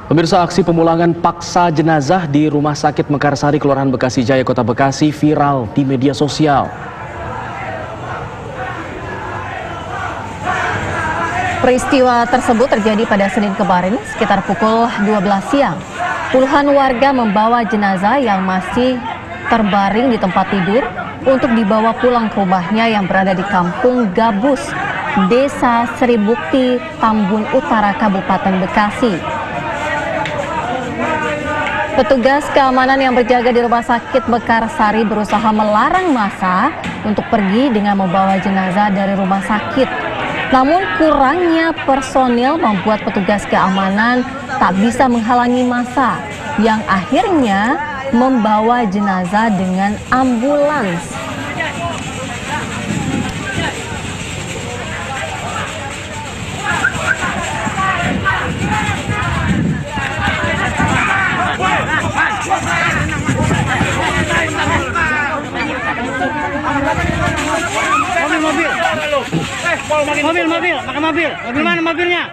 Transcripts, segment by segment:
Pemirsa, aksi pemulangan paksa jenazah di Rumah Sakit Mekarsari, Kelurahan Bekasi Jaya, Kota Bekasi viral di media sosial. Peristiwa tersebut terjadi pada Senin kemarin sekitar pukul 12 siang. Puluhan warga membawa jenazah yang masih terbaring di tempat tidur untuk dibawa pulang ke rumahnya yang berada di Kampung Gabus, Desa Seribukti, Tambun Utara, Kabupaten Bekasi. Petugas keamanan yang berjaga di Rumah Sakit Mekarsari berusaha melarang massa untuk pergi dengan membawa jenazah dari rumah sakit. Namun kurangnya personil membuat petugas keamanan tak bisa menghalangi massa yang akhirnya membawa jenazah dengan ambulans. Mobil mana mobilnya?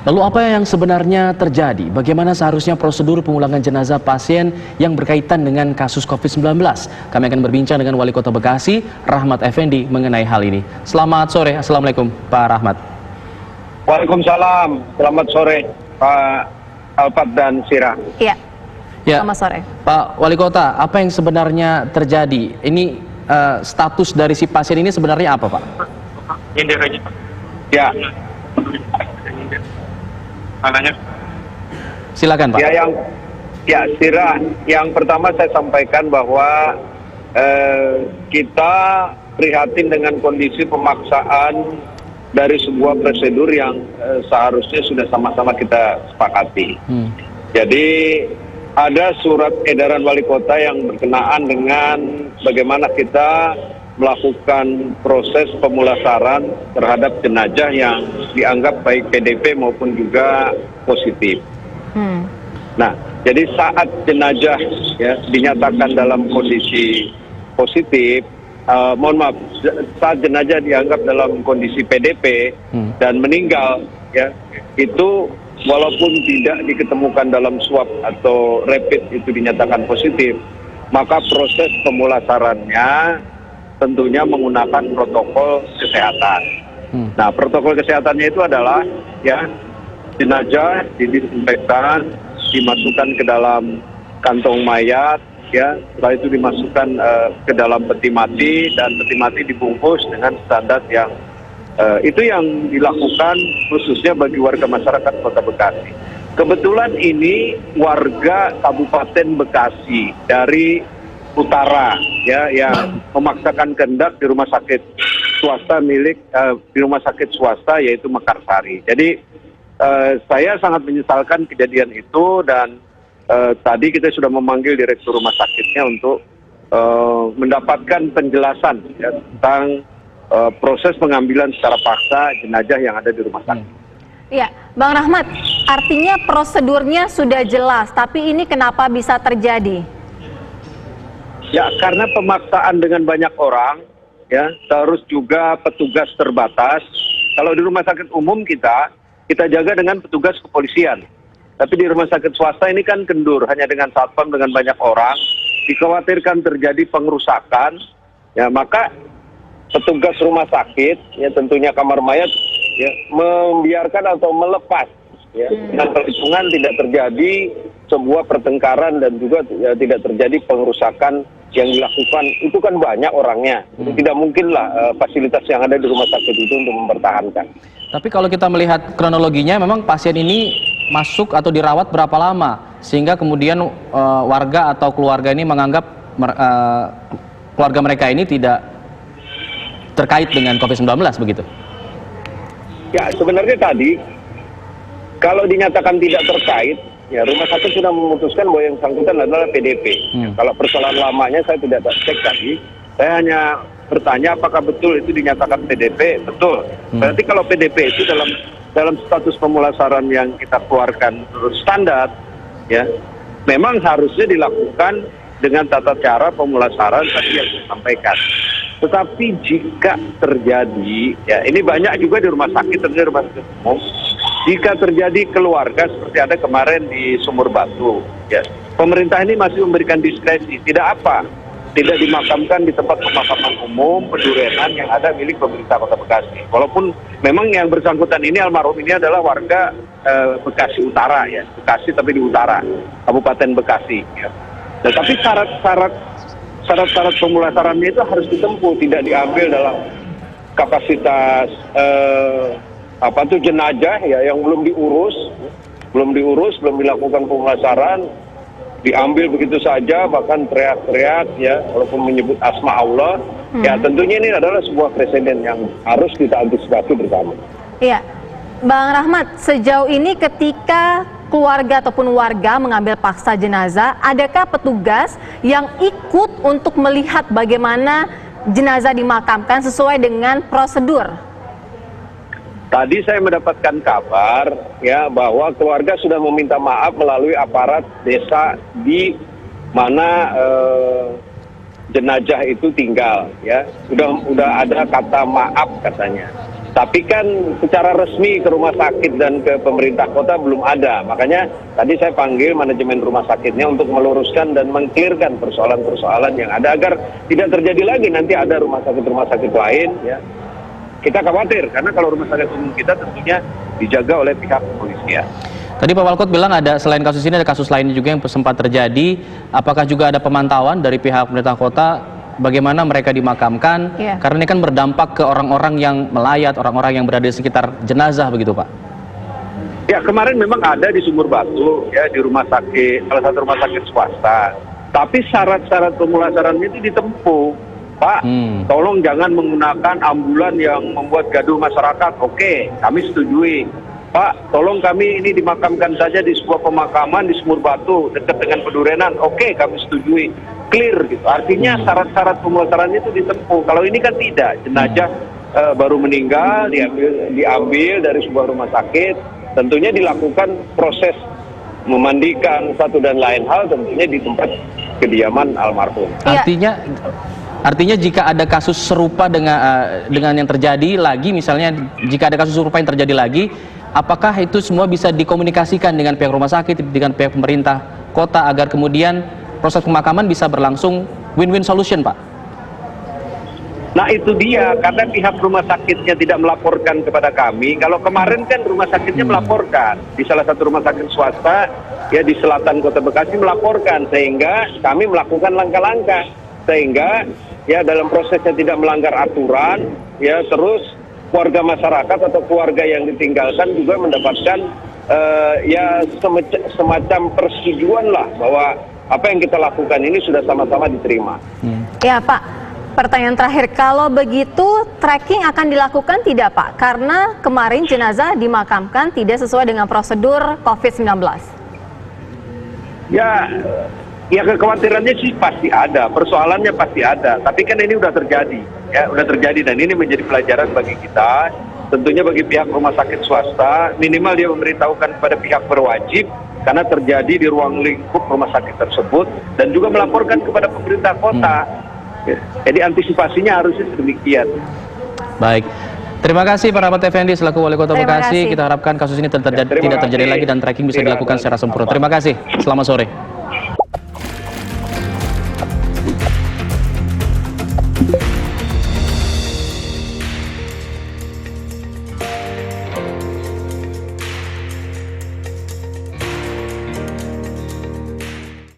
Lalu apa yang sebenarnya terjadi? Bagaimana seharusnya prosedur pemulangan jenazah pasien yang berkaitan dengan kasus COVID-19? Kami akan berbincang dengan Wali Kota Bekasi, Rahmat Effendi, mengenai hal ini. Selamat sore, Assalamualaikum Pak Rahmat. Waalaikumsalam, selamat sore Pak Alfat dan Sira. Iya, Ya, selamat sore. Pak Wali Kota, apa yang sebenarnya terjadi? Ini status dari si pasien ini sebenarnya apa, Pak? Ya, Silakan, Pak. Sira, yang pertama saya sampaikan bahwa kita prihatin dengan kondisi pemaksaan dari sebuah prosedur yang seharusnya sudah sama-sama kita sepakati. Jadi ada surat edaran wali kota yang berkenaan dengan bagaimana kita melakukan proses pemulasaran terhadap jenazah yang dianggap baik PDP maupun juga positif. Nah, jadi saat jenazah ya dinyatakan dalam kondisi positif, saat jenazah dianggap dalam kondisi PDP dan meninggal, ya itu walaupun tidak diketemukan dalam swab atau rapid itu dinyatakan positif, maka proses pemulasarannya tentunya menggunakan protokol kesehatan. Nah, protokol kesehatannya itu adalah ya jenazah didisinfektan, dimasukkan ke dalam kantong mayat, ya setelah itu dimasukkan ke dalam peti mati dan peti mati dibungkus dengan standar yang itu yang dilakukan khususnya bagi warga masyarakat Kota Bekasi. Kebetulan ini warga Kabupaten Bekasi dari utara ya yang memaksakan kehendak di rumah sakit swasta di rumah sakit swasta yaitu Mekarsari. Jadi saya sangat menyesalkan kejadian itu dan tadi kita sudah memanggil direktur rumah sakitnya untuk mendapatkan penjelasan ya, tentang proses pengambilan secara paksa jenazah yang ada di rumah sakit. Iya, Bang Rahmat, artinya prosedurnya sudah jelas, tapi ini kenapa bisa terjadi? Ya, karena pemaksaan dengan banyak orang, ya, terus juga petugas terbatas. Kalau di rumah sakit umum kita jaga dengan petugas kepolisian. Tapi di rumah sakit swasta ini kan kendur, hanya dengan satpam dengan banyak orang, dikhawatirkan terjadi pengerusakan, ya maka petugas rumah sakit, ya tentunya kamar mayat, ya membiarkan atau melepas, ya dengan perhitungan tidak terjadi sebuah pertengkaran dan juga ya, tidak terjadi pengerusakan yang dilakukan. Itu kan banyak orangnya, tidak mungkinlah fasilitas yang ada di rumah sakit itu untuk mempertahankan. Tapi kalau kita melihat kronologinya, memang pasien ini masuk atau dirawat berapa lama sehingga kemudian warga atau keluarga ini menganggap keluarga mereka ini tidak terkait dengan COVID-19 begitu? Ya sebenarnya tadi kalau dinyatakan tidak terkait, ya rumah sakit sudah memutuskan bahwa yang bersangkutan adalah PDP. Kalau persoalan lamanya saya tidak cek tadi, saya hanya bertanya apakah betul itu dinyatakan PDP. Betul. Berarti kalau PDP itu dalam status pemulasaran yang kita keluarkan menurut standar, ya memang harusnya dilakukan dengan tata cara pemulasaran tadi yang saya sampaikan. Tetapi jika terjadi, ya ini banyak juga di rumah sakit, terjadi rumah sakit umum, jika terjadi keluarga seperti ada kemarin di Sumur Batu, ya pemerintah ini masih memberikan diskresi, tidak apa, tidak dimakamkan di tempat pemakaman umum Pendurenan yang ada milik pemerintah Kota Bekasi. Walaupun memang yang bersangkutan ini almarhum ini adalah warga Bekasi Utara, ya Bekasi tapi di utara, Kabupaten Bekasi. Ya. Nah, tapi syarat-syarat pemulatarannya itu harus ditempuh, tidak diambil dalam kapasitas jenazah ya yang belum diurus, belum dilakukan pemulasaran, diambil begitu saja, bahkan teriak-teriak ya, walaupun menyebut asma Allah. Ya tentunya ini adalah sebuah presiden yang harus kita antisipasi bersama. Iya, Bang Rahmat, sejauh ini ketika keluarga ataupun warga mengambil paksa jenazah, adakah petugas yang ikut untuk melihat bagaimana jenazah dimakamkan sesuai dengan prosedur? Tadi saya mendapatkan kabar ya bahwa keluarga sudah meminta maaf melalui aparat desa di mana jenazah itu tinggal, ya sudah ada kata maaf katanya. Tapi kan secara resmi ke rumah sakit dan ke pemerintah kota belum ada. Makanya tadi saya panggil manajemen rumah sakitnya untuk meluruskan dan mengklirkan persoalan-persoalan yang ada agar tidak terjadi lagi nanti ada rumah sakit lain. Ya. Kita khawatir karena kalau rumah sakit umum kita tentunya dijaga oleh pihak kepolisian. Tadi Pak Walkot bilang ada selain kasus ini ada kasus lainnya juga yang sempat terjadi. Apakah juga ada pemantauan dari pihak pemerintah kota? Bagaimana mereka dimakamkan, karena ini kan berdampak ke orang-orang yang melayat, orang-orang yang berada di sekitar jenazah begitu Pak? Ya kemarin memang ada di Sumur Batu, ya di rumah sakit, salah satu rumah sakit swasta. Tapi syarat-syarat pemulasarannya itu ditempuh, Pak. Tolong jangan menggunakan ambulan yang membuat gaduh masyarakat. Oke, kami setujui. Pak, tolong kami ini dimakamkan saja di sebuah pemakaman di Sumur Batu dekat dengan Pendurenan. Oke, kami setujui. Clear gitu. Artinya syarat-syarat pemulasarannya itu ditempuh. Kalau ini kan tidak, jenazah baru meninggal diambil dari sebuah rumah sakit, tentunya dilakukan proses memandikan satu dan lain hal tentunya di tempat kediaman almarhum. Artinya jika ada kasus serupa dengan yang terjadi lagi, misalnya jika ada kasus serupa yang terjadi lagi, apakah itu semua bisa dikomunikasikan dengan pihak rumah sakit, dengan pihak pemerintah kota agar kemudian proses pemakaman bisa berlangsung win-win solution, Pak? Nah itu dia, karena pihak rumah sakitnya tidak melaporkan kepada kami. Kalau kemarin kan rumah sakitnya melaporkan, di salah satu rumah sakit swasta ya di selatan Kota Bekasi melaporkan, sehingga kami melakukan langkah-langkah sehingga ya dalam prosesnya tidak melanggar aturan, ya terus warga masyarakat atau keluarga yang ditinggalkan juga mendapatkan ya semacam persetujuan lah bahwa apa yang kita lakukan ini sudah sama-sama diterima. Ya Pak, pertanyaan terakhir, kalau begitu tracking akan dilakukan tidak Pak? Karena kemarin jenazah dimakamkan tidak sesuai dengan prosedur COVID-19. Ya kekhawatirannya sih pasti ada, persoalannya pasti ada. Tapi kan ini udah terjadi, ya udah terjadi dan ini menjadi pelajaran bagi kita. Tentunya bagi pihak rumah sakit swasta, minimal dia memberitahukan kepada pihak berwajib karena terjadi di ruang lingkup rumah sakit tersebut dan juga melaporkan kepada pemerintah kota. Jadi antisipasinya harusnya sedemikian. Baik. Terima kasih Pak Rahmat Effendi selaku Wali Kota Bekasi. Kita harapkan kasus ini tidak terjadi lagi dan tracking bisa dilakukan secara sempurna. Terima kasih. Selamat sore.